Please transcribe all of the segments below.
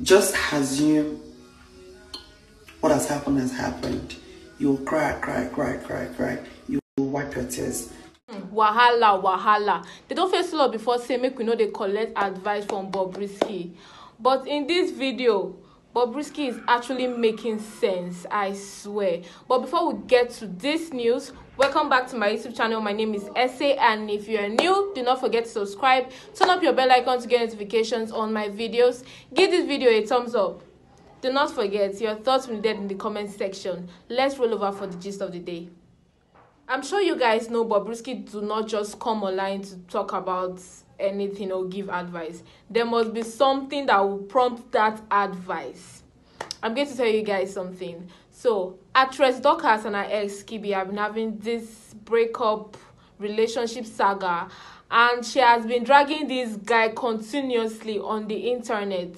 Just assume what has happened has happened. You'll cry. You'll wipe your tears. Wahala. They don't face law before say make we know they collect advice from Bobrisky. But in this video, Bobrisky is actually making sense, I swear. But before we get to this news, welcome back to my YouTube channel. My name is Essay, and if you are new, do not forget to subscribe. Turn up your bell icon to get notifications on my videos. Give this video a thumbs up. Do not forget, your thoughts will be there in the comment section. Let's roll over for the gist of the day. I'm sure you guys know Bobrisky do not just come online to talk about anything or give advice. There must be something that will prompt that advice. I'm going to tell you guys something. So, actress Dorcas and her ex Skibii have been having this breakup relationship saga, and she has been dragging this guy continuously on the internet.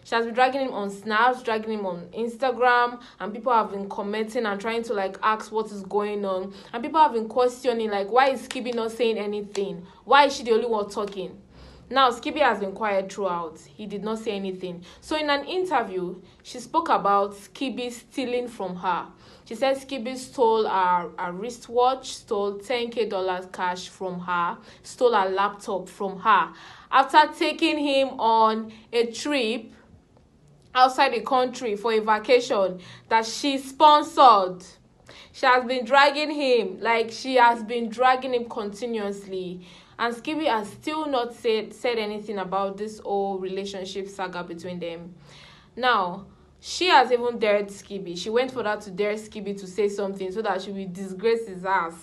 She has been dragging him on Snaps, dragging him on Instagram, and people have been commenting and trying to ask what is going on. And people have been questioning why is Skibii not saying anything? Why is she the only one talking? Now, Skibii has been quiet throughout. He did not say anything. So in an interview, she spoke about Skibii stealing from her. She said Skibii stole her wristwatch, stole $10K cash from her, stole her laptop from her. After taking him on a trip outside the country for a vacation that she sponsored. She has been dragging him, she has been dragging him continuously. And Skibii has still not said anything about this whole relationship saga between them. Now, she has even dared Skibii. She went for that to dare Skibii to say something so that she will disgrace his ass.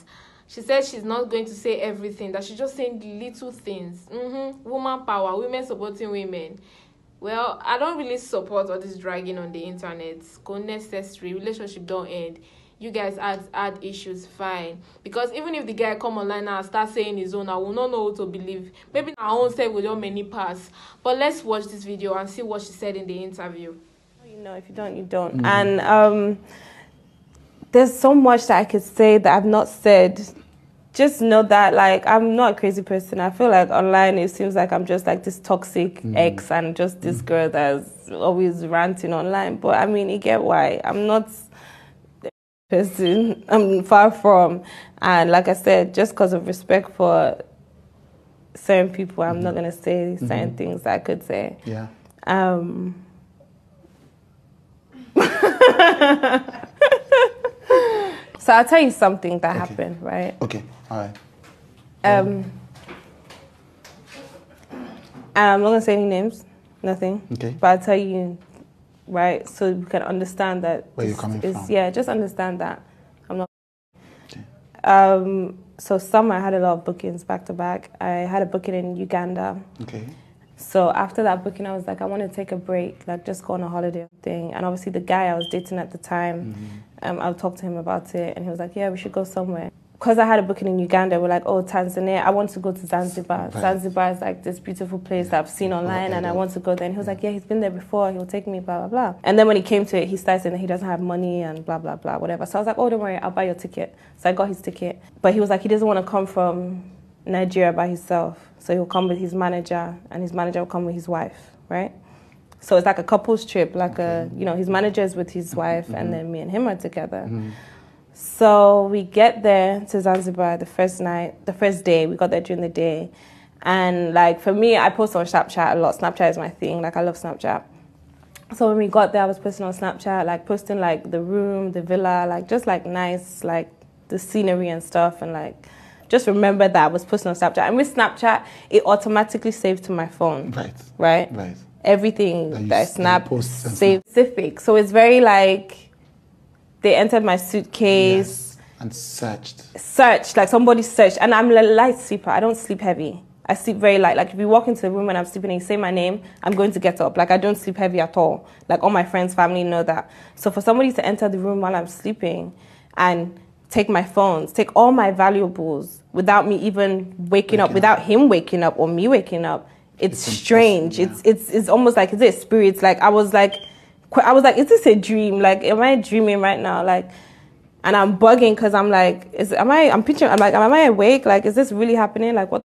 She said she's not going to say everything, that she's just saying little things. Woman power, women supporting women. Well, I don't really support all this dragging on the internet. It's unnecessary. Relationship don't end. You guys add issues, fine. Because even if the guy come online now and start saying his own, I will not know who to believe. Maybe our own self with your many pass. But let's watch this video and see what she said in the interview. You know, if you don't, you don't. And there's so much that I could say that I've not said. Just know that, I'm not a crazy person. I feel like online it seems like I'm just this toxic ex and just this girl that's always ranting online. But, I mean, you get why. I'm not the person. I'm far from. And like I said, just because of respect for certain people, I'm not going to say certain things that I could say. Yeah. So I'll tell you something that happened, right? Okay, all right. I'm not going to say any names, nothing. Okay. But I'll tell you, right, so you can understand that. Where you're coming from. Yeah, just understand that. I'm not. Okay. So summer I had a lot of bookings back to back. I had a booking in Uganda. Okay. So after that booking, I was like, I want to take a break, just go on a holiday thing. And obviously the guy I was dating at the time, I'll talk to him about it. And he was like, yeah, we should go somewhere. Because I had a booking in Uganda, we're like, oh, Tanzania, I want to go to Zanzibar. Right. Zanzibar is this beautiful place that I've seen online and I want to go there. And he was like, yeah, he's been there before, he'll take me, blah, blah, blah. And then when he came to it, he started saying that he doesn't have money and blah, blah, blah, whatever. So I was like, oh, don't worry, I'll buy your ticket. So I got his ticket. But he was like, he doesn't want to come from Nigeria by himself. So he'll come with his manager, and his manager will come with his wife, right? So it's like a couple's trip, his manager is with his wife, and then me and him are together. So we get there to Zanzibar the first day, we got there during the day. And for me, I post on Snapchat a lot. Snapchat is my thing, I love Snapchat. So when we got there, I was posting on Snapchat, posting the room, the villa, just nice, the scenery and stuff, and just remember that I was posting on Snapchat. And with Snapchat, it automatically saves to my phone. Right? Right. Everything that I snap saves specific. So it's very they entered my suitcase. Yes. And searched. Somebody searched. And I'm a light sleeper. I don't sleep heavy. I sleep very light. If you walk into the room when I'm sleeping and you say my name, I'm going to get up. I don't sleep heavy at all. All my friends, family know that. So for somebody to enter the room while I'm sleeping and take my phones, take all my valuables without me even waking up, without him waking up or me waking up, it's strange. Yeah. It's almost like, is it spirits? I was like, is this a dream? Am I dreaming right now? And I'm bugging because I'm I'm picturing, am I awake? Is this really happening? What?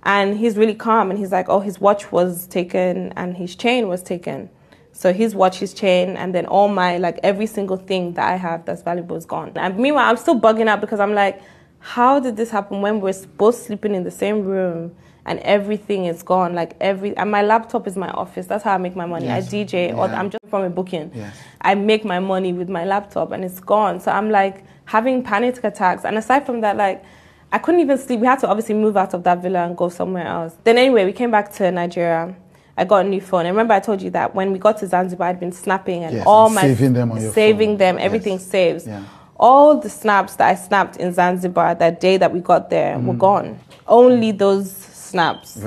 And he's really calm, and he's like, oh, his watch was taken and his chain was taken. So his watch, his chain, and then all my, like, every single thing that I have that's valuable is gone. And meanwhile, I'm still bugging out because I'm like, how did this happen when we're both sleeping in the same room and everything is gone? Like, and my laptop is my office. That's how I make my money. Yes. I DJ, or I'm just from a booking. Yes. I make my money with my laptop and it's gone. So I'm like having panic attacks. And aside from that, like, I couldn't even sleep. We had to obviously move out of that villa and go somewhere else. Then anyway, we came back to Nigeria. I got a new phone. And remember I told you that when we got to Zanzibar, I'd been snapping and all my... Saving them on your phone. Everything yes. saves. Yeah. All the snaps that I snapped in Zanzibar that day that we got there were gone. Only those snaps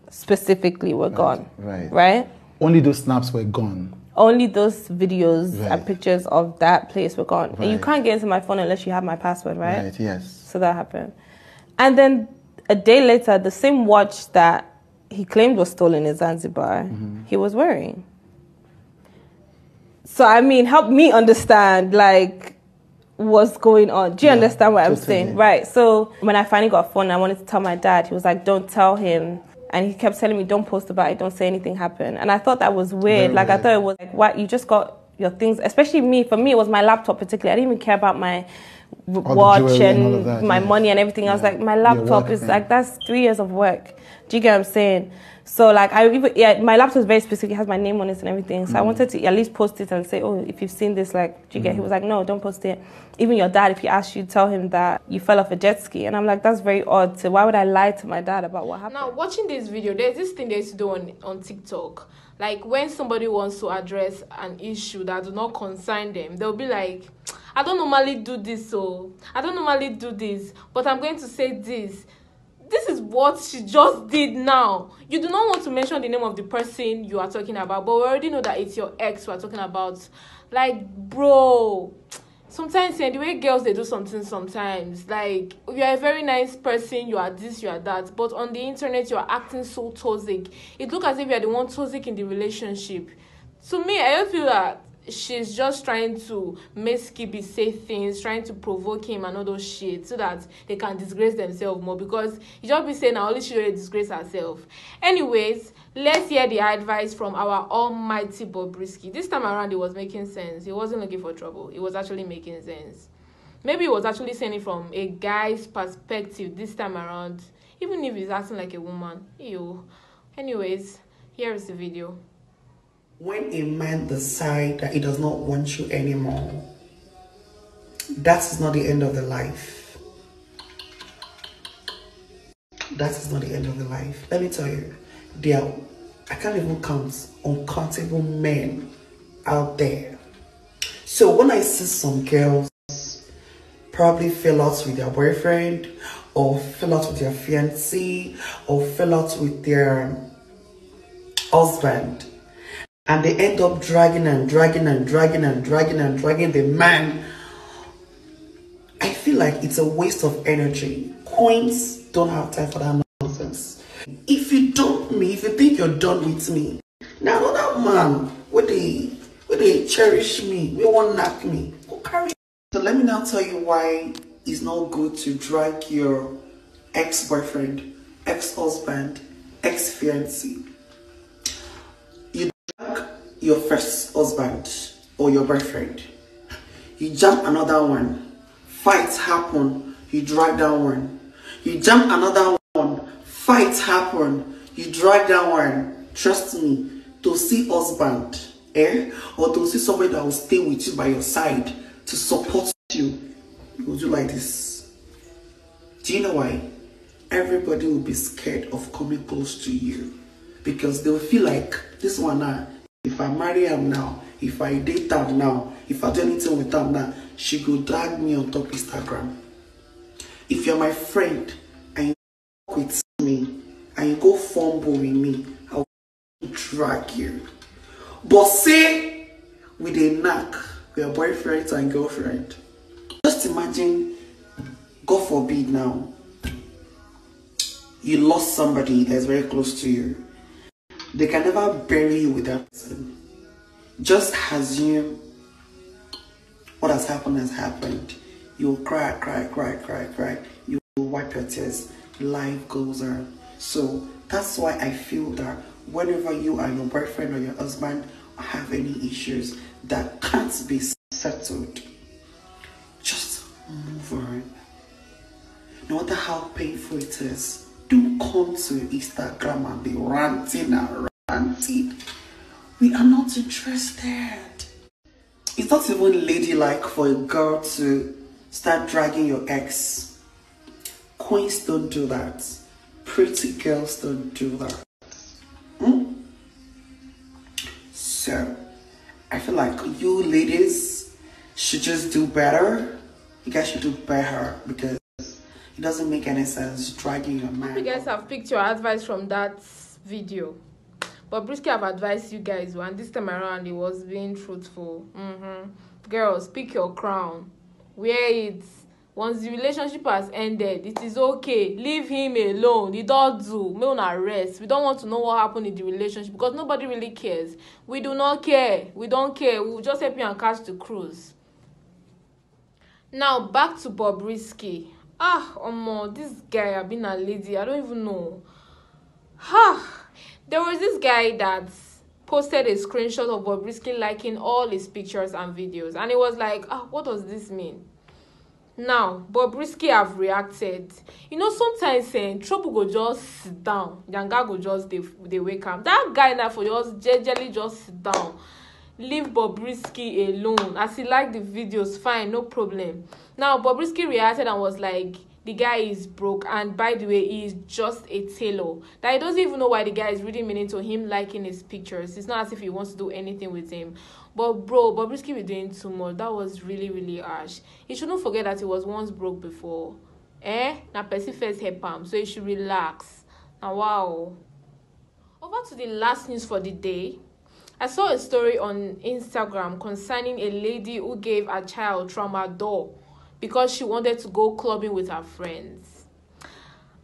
specifically were gone. Right? Only those snaps were gone. Only those videos and pictures of that place were gone. And you can't get into my phone unless you have my password, right? Right, yes. So that happened. And then a day later, the same watch that he claimed was stolen in Zanzibar, he was wearing. So, I mean, help me understand, like, what's going on. Do you understand what I'm saying? Right. So when I finally got a phone, I wanted to tell my dad. He was like, don't tell him. And he kept telling me, don't post about it, don't say anything happened. And I thought that was weird. I thought it was like, what, you just got your things, especially me. For me, it was my laptop particularly. I didn't even care about my watch and my money and everything. I was like, my laptop is like, that's 3 years of work. Do you get what I'm saying? So like, my laptop is very specific. It has my name on it and everything. So I wanted to at least post it and say, oh, if you've seen this, like, do you get? He was like, no, don't post it. Even your dad, if he asks you, tell him that you fell off a jet ski. And I'm like, that's very odd. So why would I lie to my dad about what happened? Now, watching this video, there's this thing they used to do on TikTok. Like, when somebody wants to address an issue that do not concern them, they'll be like, I don't normally do this, so I don't normally do this, but I'm going to say this. This is what she just did now. You do not want to mention the name of the person you are talking about, but we already know that it's your ex we are talking about. Like, bro, sometimes the way girls, they do something sometimes. Like, you are a very nice person, you are this, you are that, but on the internet, you are acting so toxic. It looks as if you are the one toxic in the relationship. To me, I just feel that she's just trying to make Skibii say things, trying to provoke him and all those shit so that they can disgrace themselves more, because he just be saying, only she will disgrace herself. Anyways, let's hear the advice from our almighty Bobrisky. This time around, it was making sense. He wasn't looking for trouble. It was actually making sense. Maybe he was actually saying it from a guy's perspective this time around, even if he's acting like a woman. Ew. Anyways, here is the video. When a man decides that he does not want you anymore, that is not the end of the life. That is not the end of the life. Let me tell you, I can't even count uncountable men out there. So when I see some girls probably fell out with their boyfriend, or fell out with their fiancé, or fell out with their husband, and they end up dragging the man, I feel like it's a waste of energy. Queens don't have time for that nonsense. If you dump me, if you think you're done with me, now another man, where they cherish me, we won't knock me, go carry. So let me now tell you why it's not good to drag your ex-boyfriend, ex-husband, ex-fiancé. Your first husband or your boyfriend, you jump another one, fights happen, you drag down one. You jump another one, fights happen, you drag down one. Trust me, to see husband, or to see somebody that will stay with you by your side to support you, you will do like this. Do you know why? Everybody will be scared of coming close to you, because they'll feel like this one now, if I marry him now, if I date her now, if I do anything with her now, she go drag me on top Instagram. If you're my friend and you walk with me and you go fumble with me, I'll drag you. But say with a knack, we are boyfriends and girlfriend. Just imagine, God forbid now, you lost somebody that's very close to you. They can never bury you with that person. Just assume what has happened has happened. You'll cry. You will wipe your tears. Life goes on. So that's why I feel that whenever you and your boyfriend or your husband have any issues that can't be settled, just move on. No matter how painful it is, don't come to Instagram and be ranting and ranting. We are not interested. It's not even ladylike for a girl to start dragging your ex. Queens don't do that. Pretty girls don't do that. So, I feel like you ladies should just do better. You guys should do better because it doesn't make any sense dragging your man. You guys have picked your advice from that video. Bobrisky have advised you guys, and this time around it was being truthful. Girls, pick your crown. Wear it. Once the relationship has ended, it is okay. Leave him alone. He don't do. May una rest. We don't want to know what happened in the relationship because nobody really cares. We do not care. We don't care. We will just help you and catch the cruise. Now back to Bobrisky. This guy have been a lady. I don't even know. There was this guy that posted a screenshot of Bobrisky liking all his pictures and videos, and it was like, what does this mean? Now Bobrisky have reacted. You know, sometimes trouble go just sit down, yanga go just they wake up. That guy now for just jejely just sit down, leave Bobrisky alone. As he liked the videos, fine, no problem. Now Bobrisky reacted and was like, the guy is broke, and by the way, he is just a tailor. That he doesn't even know why the guy is really meaning to him liking his pictures. It's not as if he wants to do anything with him. But bro, Bobrisky be doing too much. That was really, really harsh. He shouldn't forget that he was once broke before. Now person first help him, so he should relax. Now wow. Over to the last news for the day. I saw a story on Instagram concerning a lady who gave a child tramadol because she wanted to go clubbing with her friends.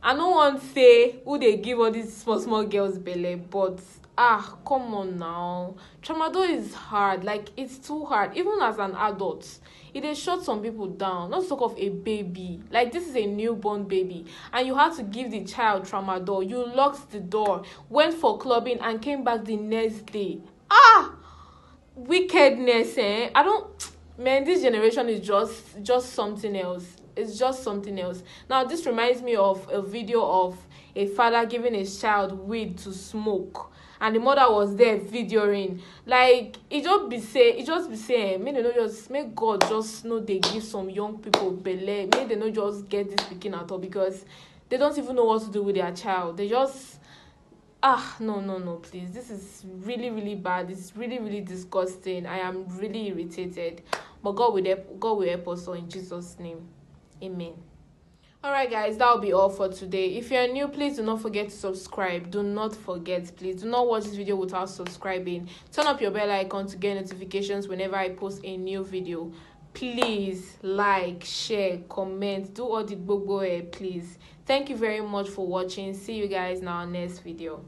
I don't want to say who they give all these small girls belly, but come on now. Tramadol is hard, like it's too hard. Even as an adult, it has shut some people down. Not talk of a baby. Like this is a newborn baby, and you had to give the child tramadol. You locked the door, went for clubbing, and came back the next day. Wickedness, I don't. Man, this generation is just something else. It's just something else. Now, this reminds me of a video of a father giving his child weed to smoke, and the mother was there videoing. Like, it just be saying, may God just know they give some young people belle. May they not just get this speaking at all because they don't even know what to do with their child. They just no, please. This is really, really bad. It's really, really disgusting. I am really irritated. But God will help us all in Jesus' name. Amen. Alright guys, that will be all for today. If you are new, please do not forget to subscribe. Do not forget, please. Do not watch this video without subscribing. Turn up your bell icon to get notifications whenever I post a new video. Please like, share, comment, do all the gbogbo, please. Thank you very much for watching. See you guys in our next video.